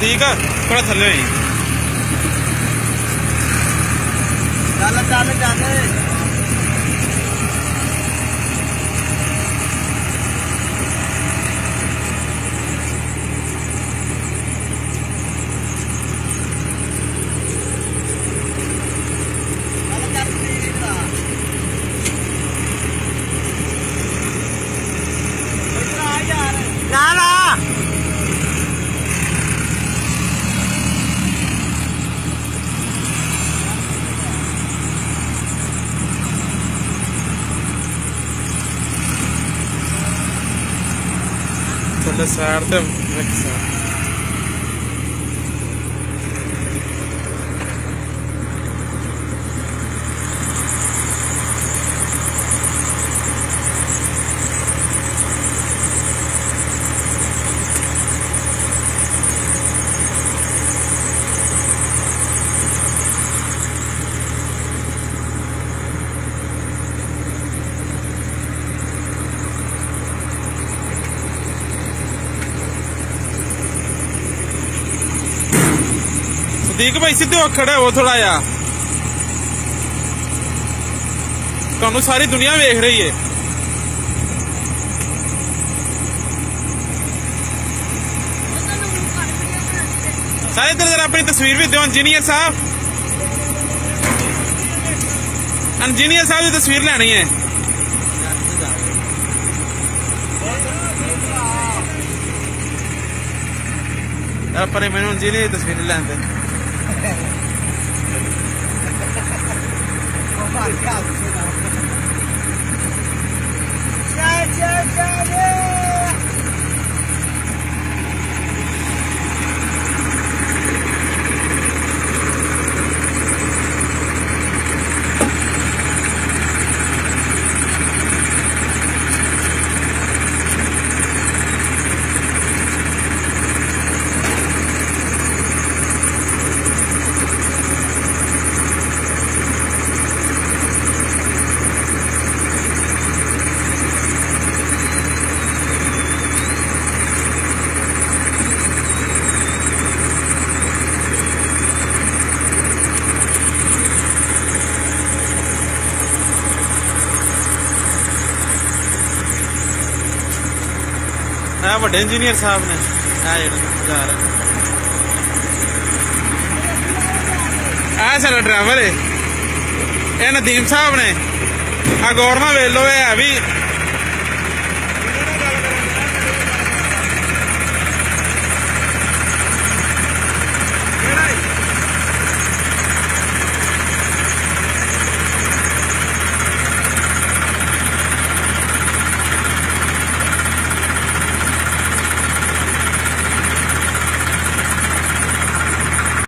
सदीक थोड़ा थले होई चल चल चल ना ना थले साइड ते मिक्स सदीक भाई सीधे हो खड़े हो थोड़ा या तुहानू सारी दुनिया वेख रही है सारे इधर जरा अपनी तस्वीर भी दो इंजीनियर साहब की तस्वीर लेनी है पर मैंने इंजीनियर की तस्वीर लेंदे बड़े इंजीनियर साहब ने सारा ड्राइवर है नदीम साहब ने आ गौरमा वेलो है भी